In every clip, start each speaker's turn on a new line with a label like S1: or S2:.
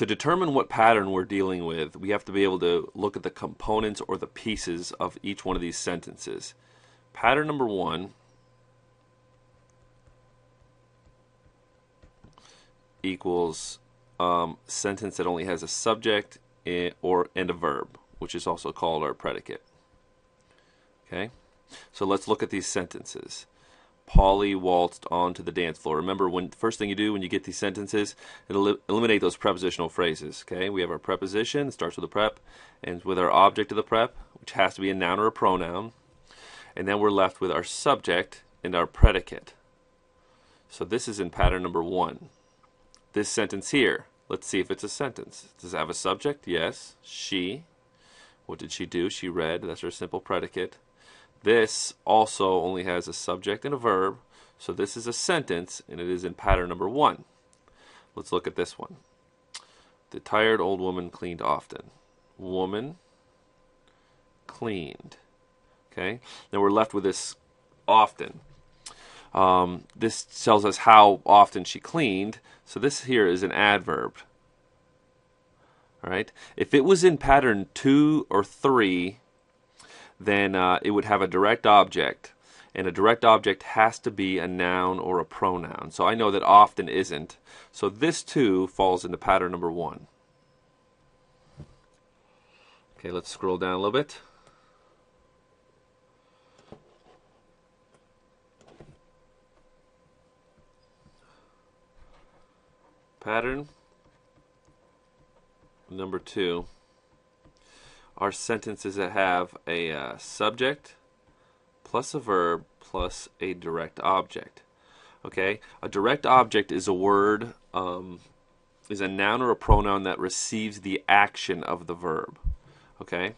S1: To determine what pattern we're dealing with, we have to be able to look at the components or the pieces of each one of these sentences. Pattern number one equals sentence that only has a subject and a verb, which is also called our predicate. Okay, so let's look at these sentences. Polly waltzed onto the dance floor. Remember, when the first thing you do when you get these sentences, eliminate those prepositional phrases. Okay, we have our preposition, it starts with a prep, ends with our object of the prep, which has to be a noun or a pronoun, and then we're left with our subject and our predicate. So this is in pattern number one. This sentence here, let's see if it's a sentence. Does it have a subject? Yes. She. What did she do? She read. That's her simple predicate. This also only has a subject and a verb, so this is a sentence, and it is in pattern number one. Let's look at this one. The tired old woman cleaned often. Woman cleaned. Okay? Now we're left with this often. This tells us how often she cleaned, so this here is an adverb. All right? If it was in pattern 2 or 3, then it would have a direct object, and a direct object has to be a noun or a pronoun. So I know that often isn't. So this too falls into pattern number 1. Okay, let's scroll down a little bit. Pattern number 2 are sentences that have a subject plus a verb plus a direct object. Okay, a direct object is a word, is a noun or a pronoun that receives the action of the verb. Okay,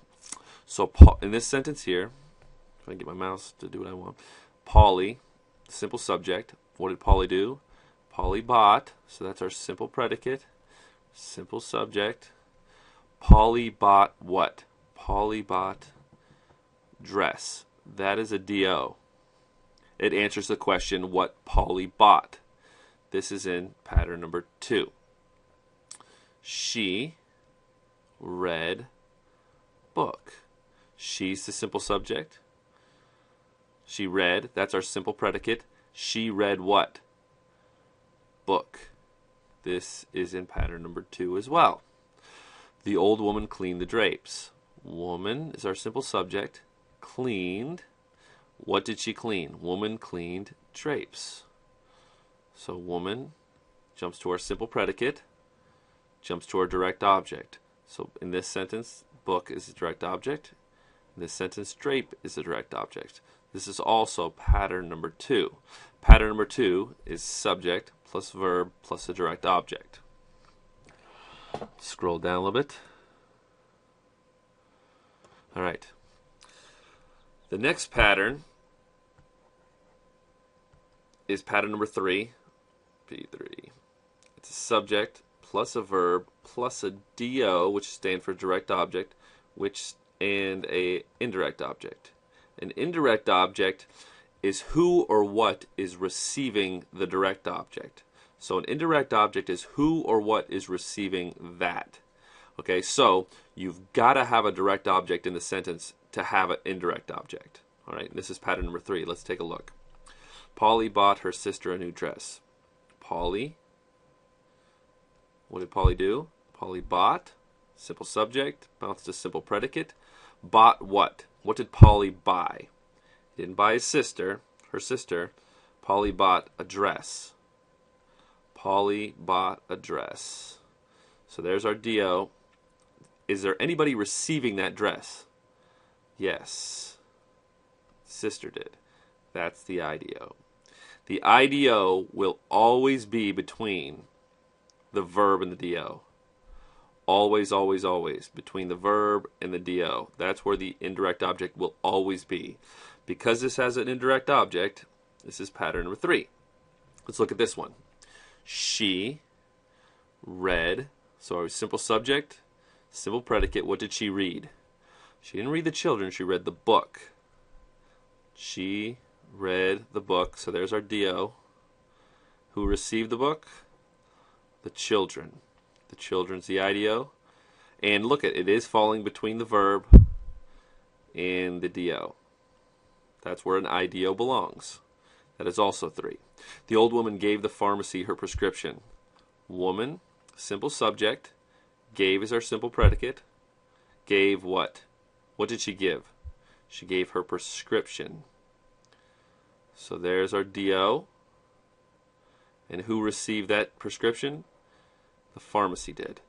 S1: so in this sentence here, if I can get my mouse to do what I want, Polly, simple subject. What did Polly do? Polly bought, so that's our simple predicate, simple subject. Polly bought what? Polly bought dress. That is a DO. It answers the question what Polly bought. This is in pattern number 2. She read book. She's the simple subject. She read, that's our simple predicate. She read what? Book. This is in pattern number 2 as well. The old woman cleaned the drapes. Woman is our simple subject. Cleaned. What did she clean? Woman cleaned drapes. So woman jumps to our simple predicate, jumps to our direct object. So in this sentence, book is the direct object. In this sentence, drape is the direct object. This is also pattern number 2. Pattern number 2 is subject plus verb plus a direct object. Scroll down a little bit. All right. The next pattern is pattern number 3. P3. It's a subject plus a verb plus a DO, which stands for direct object, and a indirect object. An indirect object is who or what is receiving the direct object. So an indirect object is who or what is receiving that. Okay, so you've got to have a direct object in the sentence to have an indirect object. All right, this is pattern number 3. Let's take a look. Polly bought her sister a new dress. Polly. What did Polly do? Polly bought. Simple subject. Bounced to simple predicate. Bought what? What did Polly buy? He didn't buy his sister, her sister. Polly bought a dress. Polly bought a dress. So there's our DO. Is there anybody receiving that dress? Yes. Sister did. That's the IDO. The IDO will always be between the verb and the DO. Always, always, always. Between the verb and the DO. That's where the indirect object will always be. Because this has an indirect object, this is pattern number 3. Let's look at this one. She read, so our simple subject, simple predicate, what did she read? She didn't read the children, she read the book. She read the book, so there's our DO. Who received the book? The children. The children's the IDO. And look at it is falling between the verb and the DO. That's where an IDO belongs. That is also 3. The old woman gave the pharmacy her prescription. Woman, simple subject. Gave is our simple predicate. Gave what? What did she give? She gave her prescription. So there's our DO. And who received that prescription? The pharmacy did.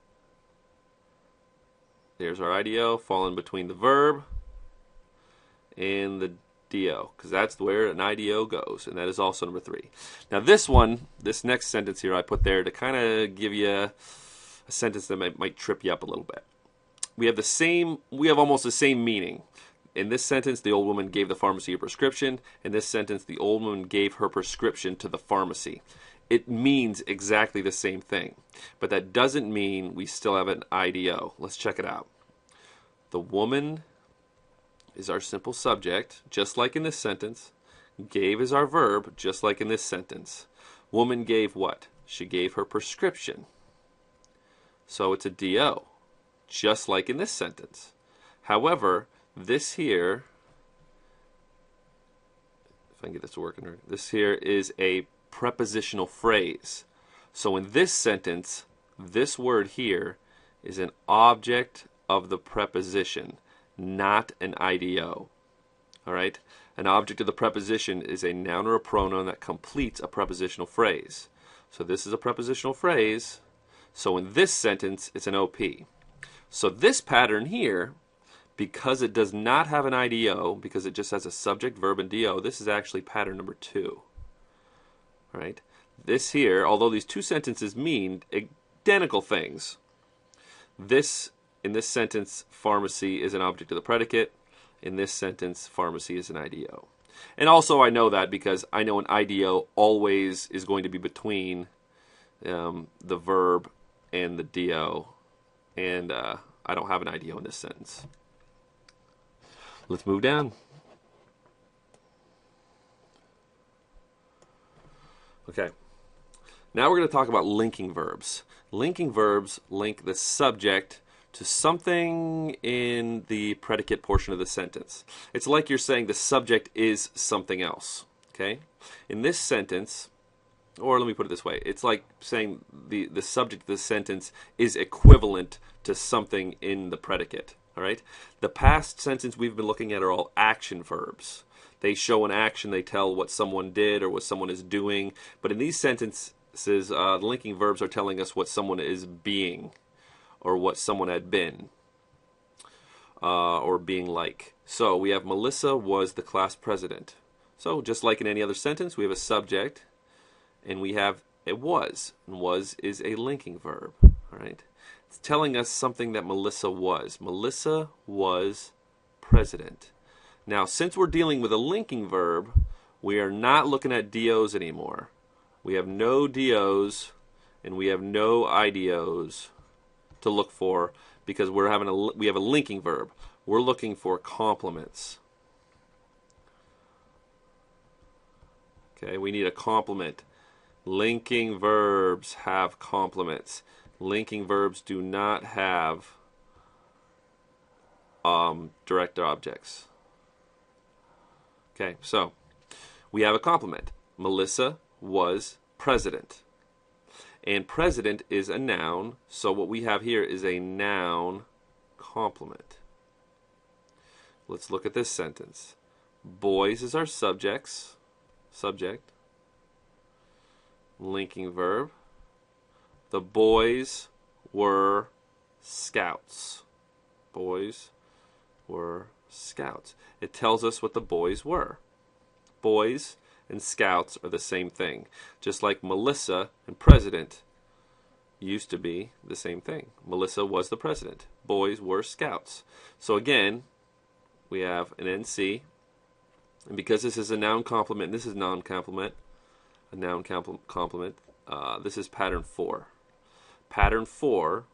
S1: There's our IDO falling between the verb and the DO, because that's where an IDO goes, and that is also number 3. Now this one, this next sentence here I put there to kind of give you a sentence that might trip you up a little bit. We have almost the same meaning. In this sentence, the old woman gave the pharmacy a prescription. In this sentence, the old woman gave her prescription to the pharmacy. It means exactly the same thing, but that doesn't mean we still have an IDO. Let's check it out. The woman is our simple subject, just like in this sentence. Gave is our verb, just like in this sentence. Woman gave what? She gave her prescription. So it's a DO, just like in this sentence. However, this here, if I can get this working right, this here is a prepositional phrase. So in this sentence, this word here is an object of the preposition, not an IDO. All right? An object of the preposition is a noun or a pronoun that completes a prepositional phrase. So this is a prepositional phrase. So in this sentence, it's an OP. So this pattern here, because it does not have an IDO, because it just has a subject, verb, and DO, this is actually pattern number 2. All right? This here, although these two sentences mean identical things, in this sentence, pharmacy is an object of the predicate. In this sentence, pharmacy is an IDO. And also I know that because I know an IDO always is going to be between the verb and the DO. And I don't have an IDO in this sentence. Let's move down. Okay. Now we're going to talk about linking verbs. Linking verbs link the subject to something in the predicate portion of the sentence. It's like you're saying the subject is something else. Okay? In this sentence, or let me put it this way, it's like saying the subject of the sentence is equivalent to something in the predicate. All right? The past sentence we've been looking at are all action verbs. They show an action, they tell what someone did or what someone is doing. But in these sentences, the linking verbs are telling us what someone is being, or what someone had been, or being like. So we have Melissa was the class president. So just like in any other sentence, we have a subject, and we have a was. And was is a linking verb. All right? It's telling us something that Melissa was. Melissa was president. Now, since we're dealing with a linking verb, we are not looking at DOs anymore. We have no DOs, and we have no IDOs to look for because we have a linking verb. We're looking for complements. Okay, we need a complement. Linking verbs have complements. Linking verbs do not have direct objects. Okay, so we have a complement. Melissa was president. And president is a noun, so what we have here is a noun complement. Let's look at this sentence. Boys is our subject. Linking verb. The boys were scouts. Boys were scouts. It tells us what the boys were. Boys and scouts are the same thing. Just like Melissa and president used to be the same thing. Melissa was the president. Boys were scouts. So again, we have an NC. And because this is a noun complement, this is non-complement, a noun complement, this is pattern 4. Pattern 4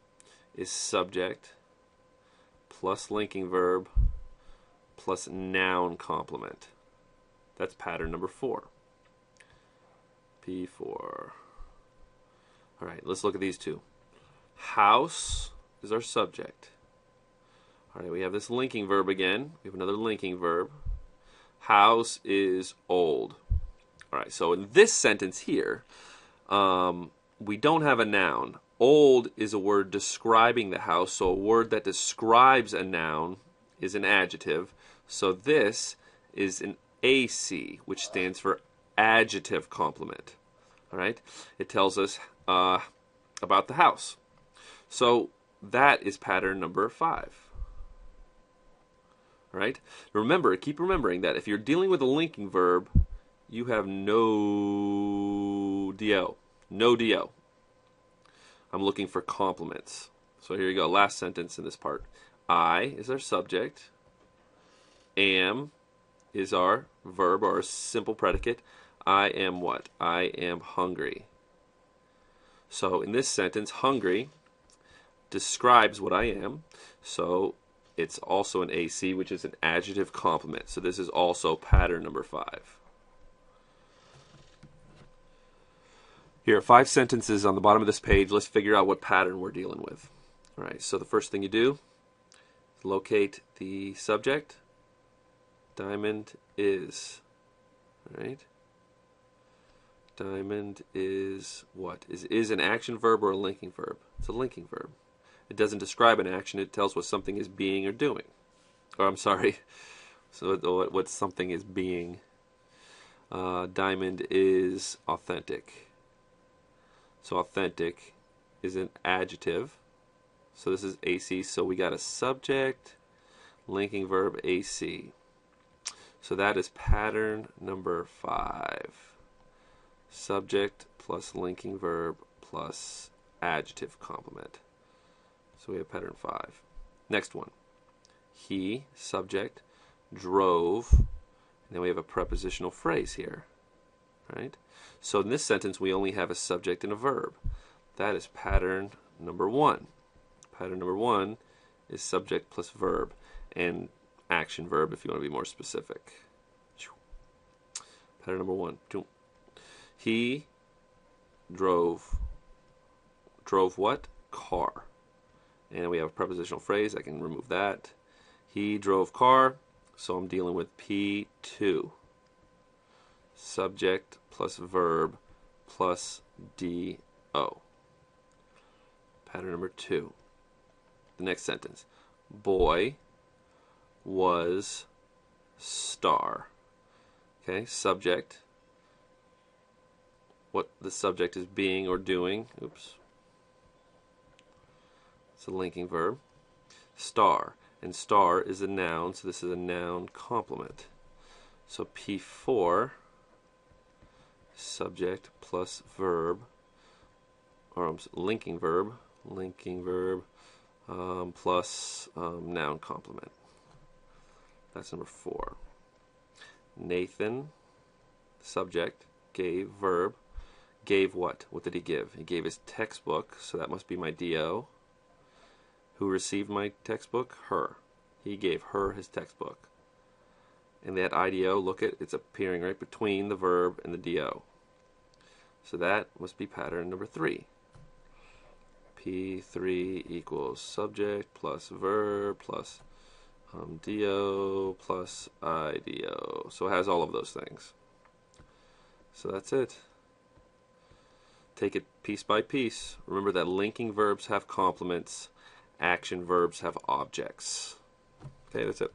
S1: is subject plus linking verb plus noun complement. That's pattern number 4. P4. All right, let's look at these two. House is our subject. All right, we have this linking verb again. We have another linking verb. House is old. All right, so in this sentence here, we don't have a noun. Old is a word describing the house, so a word that describes a noun is an adjective. So this is an AC, which stands for adjective complement. All right, it tells us about the house. So that is pattern number 5. All right, remember, keep remembering that if you're dealing with a linking verb, you have no DO. No DO. I'm looking for complements. So here you go, last sentence in this part. I is our subject. Am is our verb or a simple predicate. I am what? I am hungry. So in this sentence, hungry describes what I am. So it's also an AC, which is an adjective complement. So this is also pattern number 5. Here are 5 sentences on the bottom of this page. Let's figure out what pattern we're dealing with. All right, so the first thing you do is locate the subject. Diamond is. All right. Diamond is what? Is an action verb or a linking verb? It's a linking verb. It doesn't describe an action. It tells what something is being or doing. Or I'm sorry. So what something is being. Diamond is authentic. So authentic is an adjective. So this is AC. So we got a subject, linking verb, AC. So that is pattern number 5. Subject plus linking verb plus adjective complement. So we have pattern 5. Next one. He, subject, drove, and then we have a prepositional phrase here. Right? So in this sentence, we only have a subject and a verb. That is pattern number 1. Pattern number 1 is subject plus verb and action verb if you want to be more specific. Pattern number 1. He drove what? Car. And we have a prepositional phrase. I can remove that. He drove car, so I'm dealing with P2. Subject plus verb plus DO. Pattern number 2. The next sentence. Boy was star. Okay, subject. What the subject is being or doing. Oops. It's a linking verb. Star. And star is a noun, so this is a noun complement. So P4, subject plus verb, or linking verb plus noun complement. That's number 4. Nathan, subject, gave verb. Gave what? What did he give? He gave his textbook, so that must be my DO. Who received my textbook? Her. He gave her his textbook. And that IDO, look at, it's appearing right between the verb and the DO. So that must be pattern number 3. P3 equals subject plus verb plus DO plus IDO. So it has all of those things. So that's it. Take it piece by piece. Remember that linking verbs have complements. Action verbs have objects. Okay, that's it.